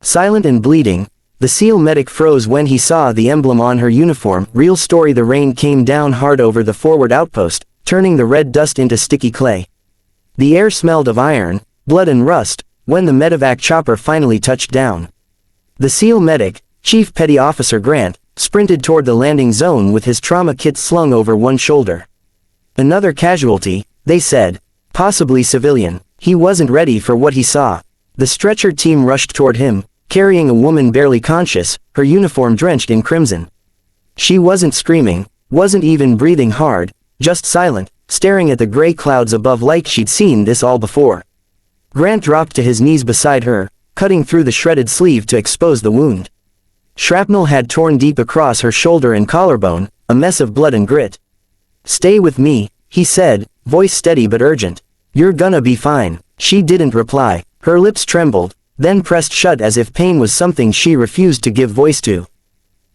Silent and bleeding, the SEAL medic froze when he saw the emblem on her uniform. Real story. The rain came down hard over the forward outpost, turning the red dust into sticky clay. The air smelled of iron, blood and rust, when the medevac chopper finally touched down. The SEAL medic, Chief Petty Officer Grant, sprinted toward the landing zone with his trauma kit slung over one shoulder. Another casualty, they said. Possibly civilian. He wasn't ready for what he saw. The stretcher team rushed toward him, carrying a woman barely conscious, her uniform drenched in crimson. She wasn't screaming, wasn't even breathing hard, just silent, staring at the gray clouds above like she'd seen this all before. Grant dropped to his knees beside her, cutting through the shredded sleeve to expose the wound. Shrapnel had torn deep across her shoulder and collarbone, a mess of blood and grit. "Stay with me," he said, voice steady but urgent. "You're gonna be fine." She didn't reply. Her lips trembled, then pressed shut as if pain was something she refused to give voice to.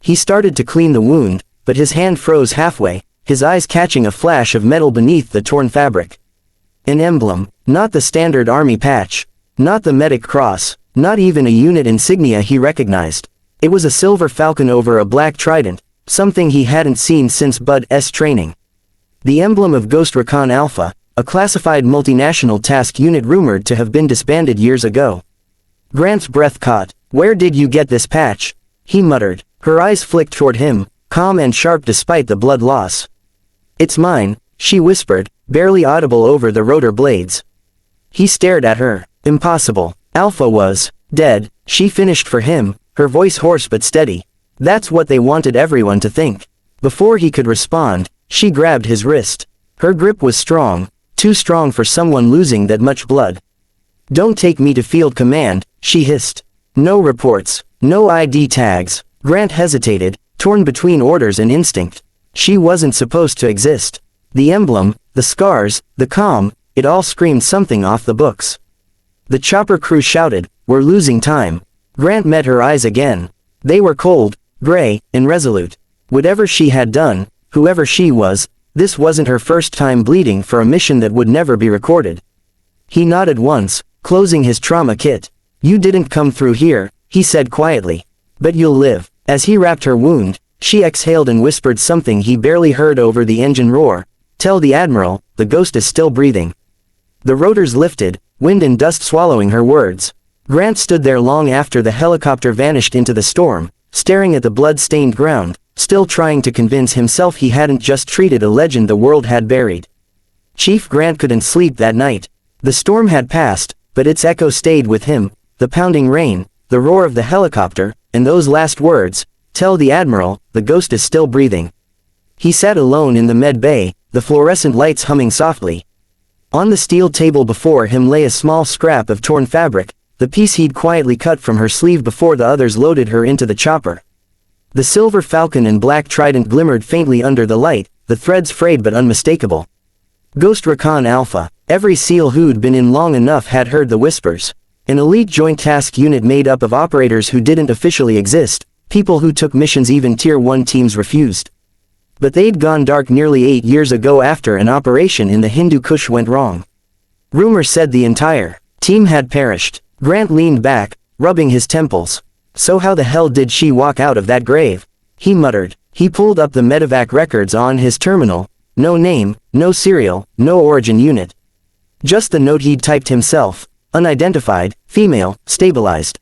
He started to clean the wound, but his hand froze halfway, his eyes catching a flash of metal beneath the torn fabric. An emblem, not the standard army patch, not the medic cross, not even a unit insignia he recognized. It was a silver falcon over a black trident, something he hadn't seen since Bud's training. The emblem of Ghost Recon Alpha, a classified multinational task unit rumored to have been disbanded years ago. Grant's breath caught. "Where did you get this patch?" he muttered. Her eyes flicked toward him, calm and sharp despite the blood loss. "It's mine," she whispered, barely audible over the rotor blades. He stared at her. Impossible. Alpha was dead, she finished for him, her voice hoarse but steady. That's what they wanted everyone to think. Before he could respond, she grabbed his wrist. Her grip was strong, too strong for someone losing that much blood. "Don't take me to field command," she hissed. "No reports, no ID tags." Grant hesitated, torn between orders and instinct. She wasn't supposed to exist. The emblem, the scars, the calm, it all screamed something off the books. The chopper crew shouted, "We're losing time." Grant met her eyes again. They were cold, gray, and resolute. Whatever she had done, whoever she was, this wasn't her first time bleeding for a mission that would never be recorded. He nodded once, closing his trauma kit. "You didn't come through here," he said quietly. "But you'll live." As he wrapped her wound, she exhaled and whispered something he barely heard over the engine roar. "Tell the Admiral, the ghost is still breathing." The rotors lifted, wind and dust swallowing her words. Grant stood there long after the helicopter vanished into the storm, staring at the blood-stained ground, still trying to convince himself he hadn't just treated a legend the world had buried. Chief Grant couldn't sleep that night. The storm had passed, but its echo stayed with him, the pounding rain, the roar of the helicopter, and those last words, "Tell the Admiral, the ghost is still breathing." He sat alone in the med bay, the fluorescent lights humming softly. On the steel table before him lay a small scrap of torn fabric, the piece he'd quietly cut from her sleeve before the others loaded her into the chopper. The silver falcon and black trident glimmered faintly under the light, the threads frayed but unmistakable. Ghost Recon Alpha. Every SEAL who'd been in long enough had heard the whispers. An elite joint task unit made up of operators who didn't officially exist, people who took missions even Tier 1 teams refused. But they'd gone dark nearly 8 years ago after an operation in the Hindu Kush went wrong. Rumor said the entire team had perished. Grant leaned back, rubbing his temples. So how the hell did she walk out of that grave? He muttered. He pulled up the medevac records on his terminal. No name, no serial, no origin unit. Just the note he'd typed himself. Unidentified, female, stabilized.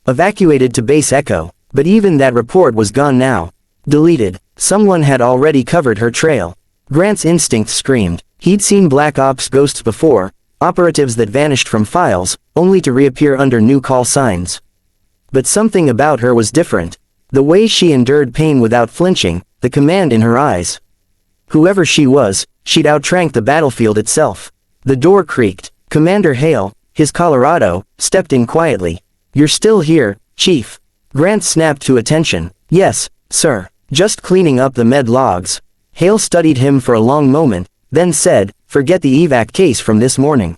Evacuated to Base Echo. But even that report was gone now. Deleted. Someone had already covered her trail. Grant's instinct screamed. He'd seen Black Ops ghosts before, operatives that vanished from files, only to reappear under new call signs. But something about her was different. The way she endured pain without flinching, the command in her eyes. Whoever she was, she'd outranked the battlefield itself. The door creaked. Commander Hale, his Colorado, stepped in quietly. "You're still here, Chief." Grant snapped to attention. "Yes, sir. Just cleaning up the med logs." Hale studied him for a long moment, then said, "Forget the evac case from this morning."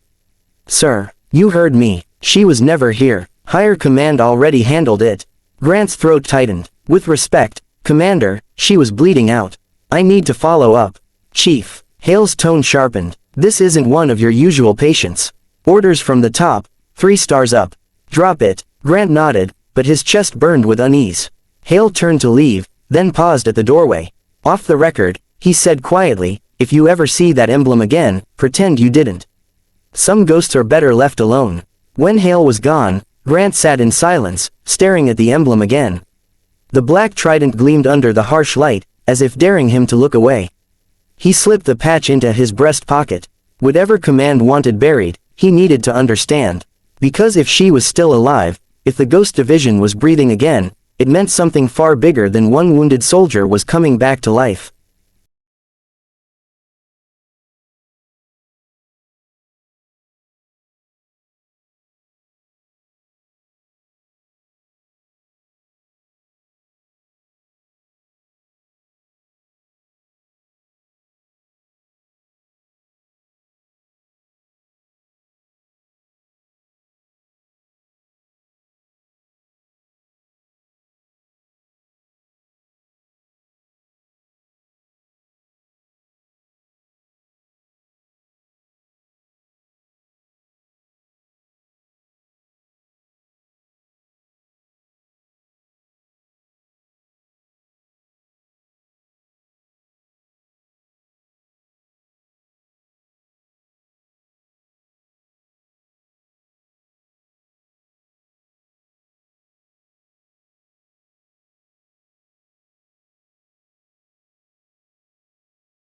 "Sir, you heard me. She was never here. Higher command already handled it." Grant's throat tightened. "With respect, Commander, she was bleeding out. I need to follow up." "Chief." Hale's tone sharpened. "This isn't one of your usual patients. Orders from the top, 3 stars up. Drop it." Grant nodded, but his chest burned with unease. Hale turned to leave, then paused at the doorway. Off the record, he said quietly, if you ever see that emblem again, pretend you didn't. Some ghosts are better left alone. When Hale was gone, Grant sat in silence, staring at the emblem again. The black trident gleamed under the harsh light, as if daring him to look away. He slipped the patch into his breast pocket. Whatever command wanted buried, he needed to understand. Because if she was still alive, if the ghost division was breathing again, it meant something far bigger than one wounded soldier was coming back to life.